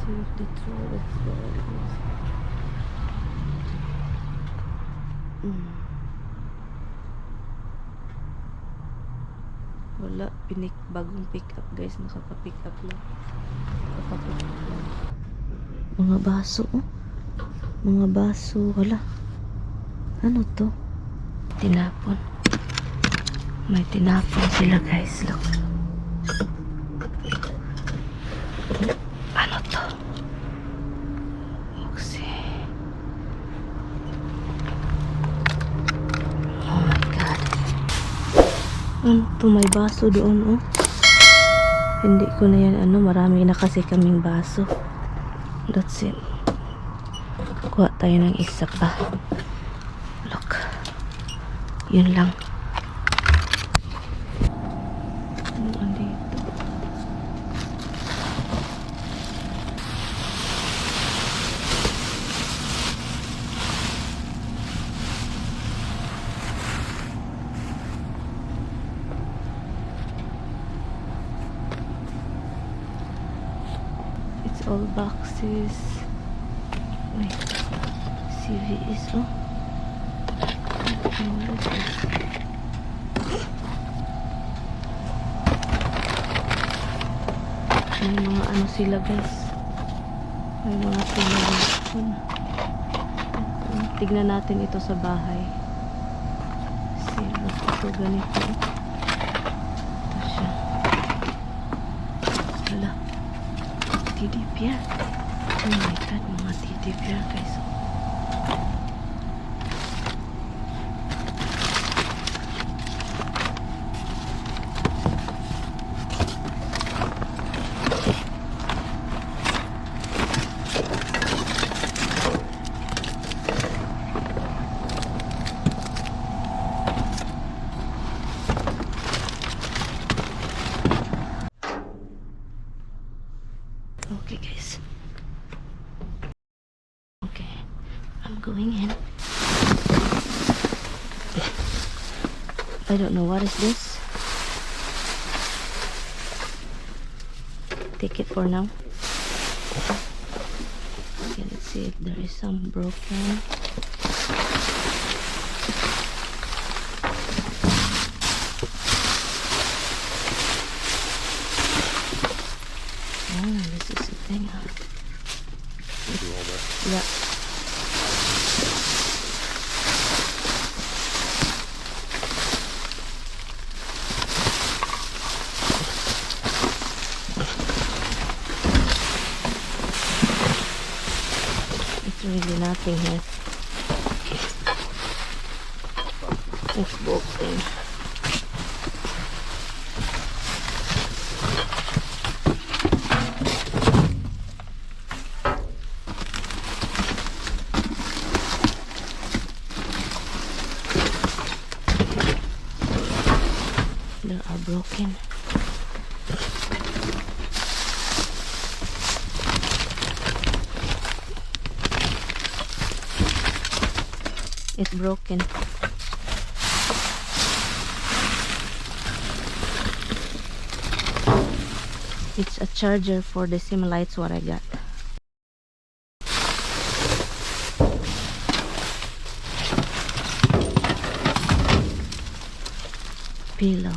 safely throw of bodies. Wala, bagong pick up guys, nakaka-pick up lang. Mga baso, oh. Mga baso, wala. Ano to? Tinapon. May tinapon sila guys, look. Ano to? Okay. Oh my god. Ano to, may baso doon, oh. Hindi ko na yan, marami na kasi kaming baso. That's it. Kuha tayo ng isa pa. Look. Yun lang. Ano andito? It's all boxes. Wait. CVS, oh. May mga sila guys. May mga pinagawin. Tignan natin ito sa bahay. Sila ito ganito. Ito siya. Wala. Teddy bear. Oh my god, mga teddy bear guys. Okay guys. Okay. I'm going in. I don't know what is this. Take it for now. Okay, let's see if there is some broken. Oh, this is the thing. Yeah. It's really nothing here. It's broken. They are broken. It's broken. It's a charger for the sim lights what I got. Pillow.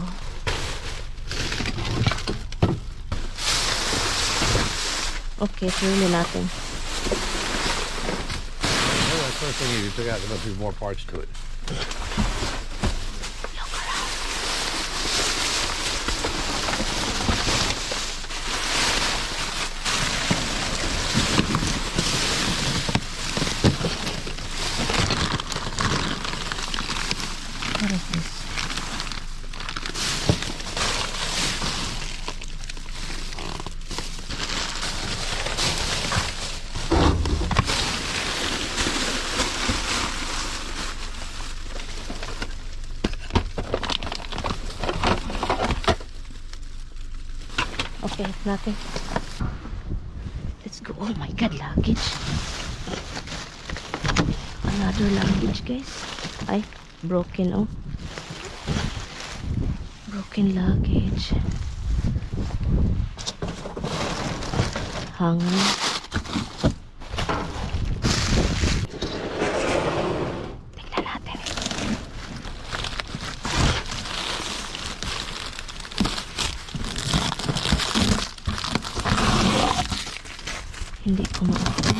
Okay, it's really nothing. Well, the first thing you took out, there must be more parts to it. Look around. What is this? Okay, it's nothing. Let's go. Oh my god, luggage. Another luggage, guys. Ay, broken, oh. Broken luggage. Hanger. Hindi ko ma-open.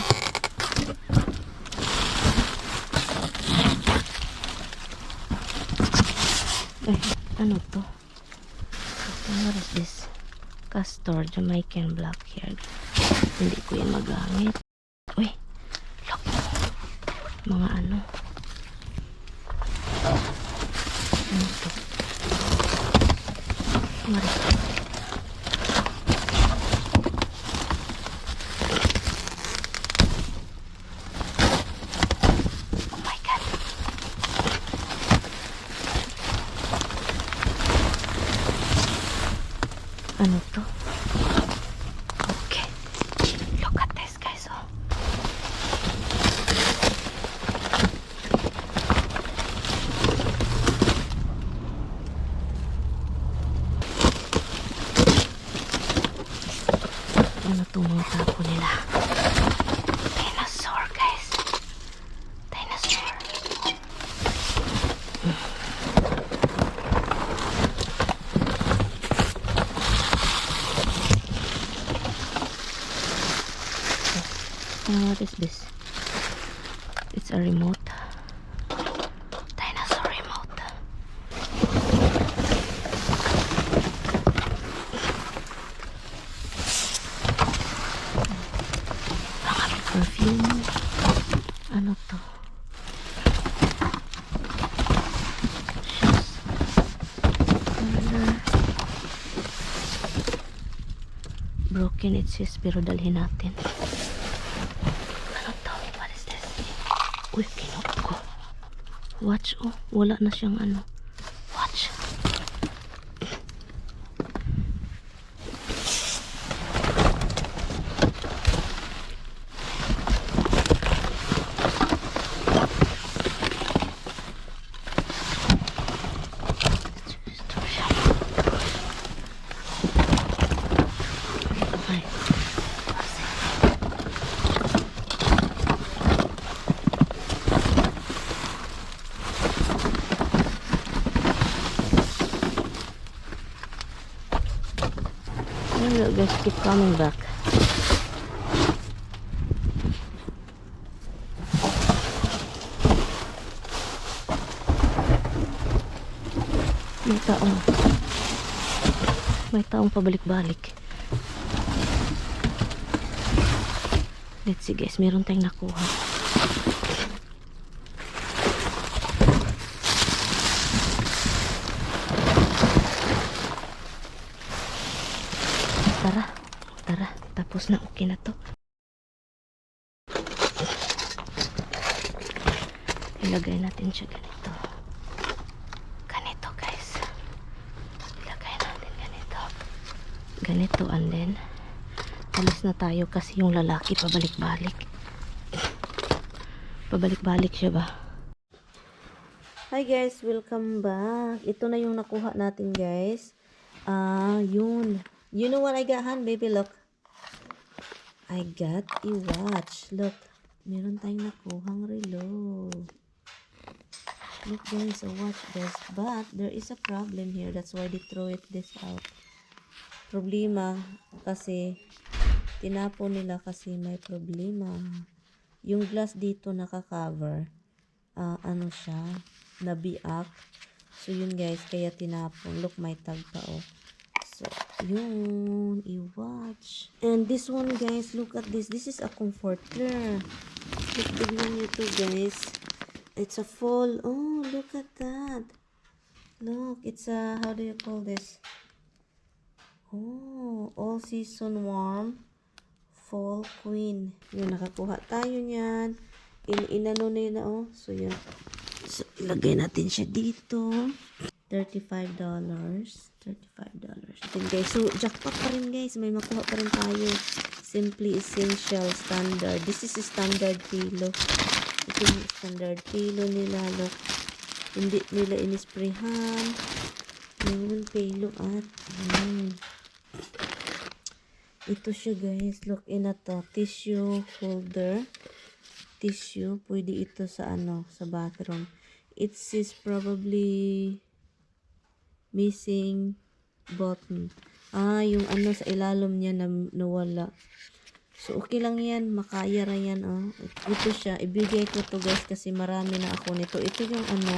Ay, ano to? What is this? Castor Jamaican black hair. Hindi ko yan magamit. Uy, look. Mga ano. Ano to? Mari. Oh my God. Ano to? Okay. Look at this, guys. Oh. Ano itong mga tapo nila? Dinosaur, guys. Dinosaur. What is this? It's a remote. Dinosaur remote. Mga perfume. Ano to? Shoes. Color. Broken it says, pero dalhin natin. Uy, kinot ko. Watch, oh. Wala na siyang ano. Watch. Ay. Look, guys, keep coming back. May taong. May taong pabalik-balik. Let's see, guys. Meron tayong nakuha. Tara, tapos na, okay na to. Ilagay natin siya ganito. Ganito, guys. Ilagay natin ganito. Ganito, and then alis na tayo kasi yung lalaki pabalik-balik. Pabalik-balik siya ba? Hi guys, welcome back. Ito na yung nakuha natin, guys. Yun. You know what I got, Han? Baby, look. I got a watch. Look. Meron tayong nakuhang relo. Look, guys, a watch, guys. But, there is a problem here. That's why they throw this out. Problema, kasi, tinapon nila kasi may problema. Yung glass dito naka-cover. Ano siya? Nabiak. So, yun, guys. Kaya tinapon. Look, may tag pa, oh. So, yun, i-watch. And this one, guys, look at this. This is a comforter. Look, tignan nyo ito, guys. It's a fall. Oh, look at that. Look, it's a, how do you call this? Oh, all season warm. Fall queen. Yun, nakakuha tayo niyan. Inano nila, oh. So, yun. So, ilagay natin siya dito. $35. Then guys, so jackpot pa rin, guys. May makuha pa rin tayo. Simply essential standard. This is a standard kilo. Ito yung standard kilo nila. Look. Hindi nila inisprehan. Ngayon kilo at ito siya, guys. Look, ina to. Tissue holder. Tissue. Pwede ito sa ano, sa bathroom. It is probably missing button. Yung ano sa ilalim niya na nawala. So, okay lang yan. Makaya ra yan, oh. Ito siya. Ibigay ko to guys kasi marami na ako nito. Ito yung ano.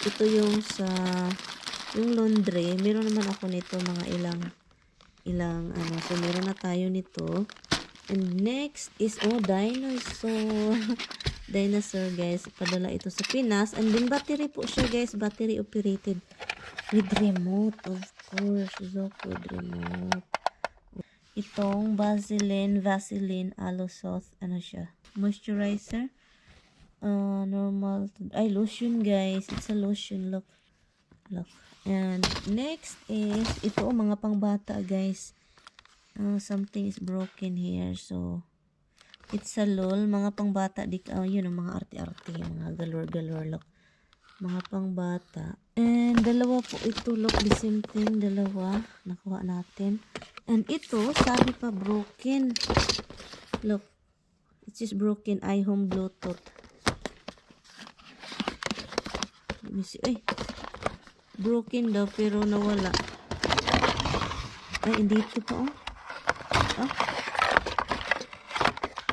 Ito yung sa yung laundry. Meron naman ako nito mga ilang ano. So, meron na tayo nito. And next is, oh, dinosaur. Dinosaur, guys. Padala ito sa Pinas. And then, battery po siya, guys. Battery operated. With remote, of course. So, with remote. Itong Vaseline Aloe Soft, ano siya? Moisturizer. Normal. Ay, lotion, guys. It's a lotion. Look. And next is, ito, mga pangbata, guys. Something is broken here. So, it's a lol. Mga pangbata. Yun, mga arte-arte. Mga galore. Look. Mga pangbata. And dalawa po ito. Look, the same thing. Dalawa. Nakuha natin. And ito, sabi pa broken. Look. It's just broken. iHome Bluetooth. Let me see. Ay. Broken daw pero nawala. Ay, hindi ito pa, oh.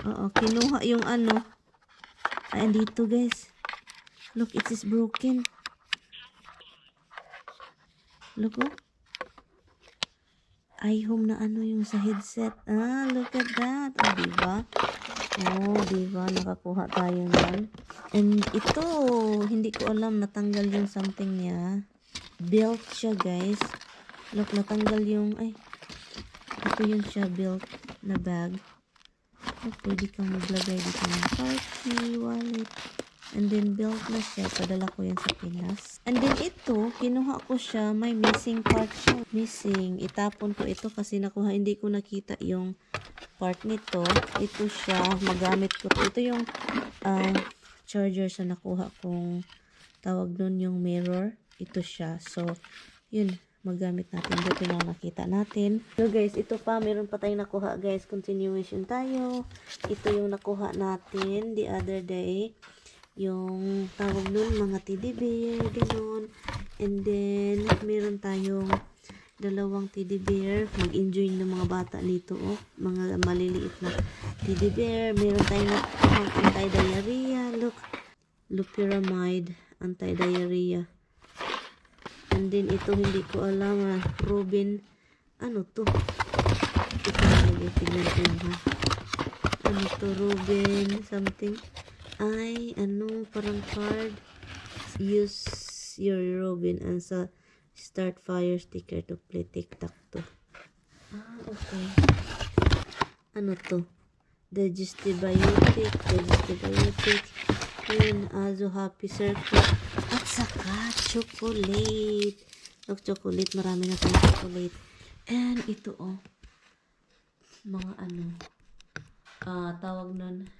Oo, kinuha yung ano. Ay, andito, guys. Look, it is broken. Look, oh. iHome na ano yung sa headset. Look at that. Diba? Nakakuha tayo nan. And ito, hindi ko alam, natanggal yung something niya. Belt siya, guys. Look, natanggal yung, ito yun siya, belt na bag. Look, pwede kang maglagay dito ng party, wallet. And then, belt na siya. Padala ko yan sa Pinas. And then, ito, kinuha ko siya. May missing part siya. Missing. Itapon ko ito kasi nakuha. Hindi ko nakita yung part nito. Ito siya. Magamit ko. Ito yung charger sa nakuha kong tawag nun yung mirror. Ito siya. So, yun. Magamit natin. Buti na nakita natin. So, guys, ito pa. Meron pa tayong nakuha, guys. Continuation tayo. Ito yung nakuha natin the other day. Yung tawag nun, mga teddy bear, ganun. And then, meron tayong dalawang teddy bear. Mag-enjoy ng mga bata nito, oh. Mga maliliit na teddy bear. Meron tayong anti-diarrhea. Look. Loperamide, anti-diarrhea. And then, ito hindi ko alam, Robin. Ano to? Ito na tignan ko ha. Ano to, Robin, something. Ay, ano, parang card. Use your Robin and sa start fire sticker to play TikTok to. Okay. Ano to? Digestibiotic. Yun, Azo Happy Circle. At saka, chocolate. Look, chocolate. Marami na tayong chocolate. And ito, oh. Mga ano. Tawag nun.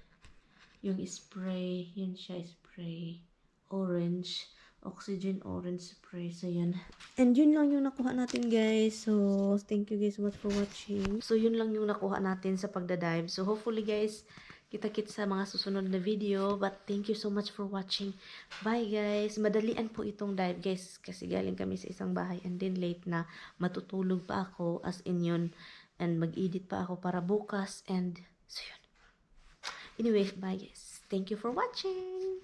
Yung spray, yun siya, spray. Orange. Oxygen orange spray. So, yun. And yun lang yung nakuha natin, guys. So, thank you guys so much for watching. So, yun lang yung nakuha natin sa pagdadive. So, hopefully, guys, kita-kits sa mga susunod na video. But, thank you so much for watching. Bye, guys. Madalian po itong dive, guys. Kasi galing kami sa isang bahay. And then, late na. Matutulog pa ako. As in yun. And mag-edit pa ako para bukas. And, so, yun. Anyway, bye guys. Thank you for watching.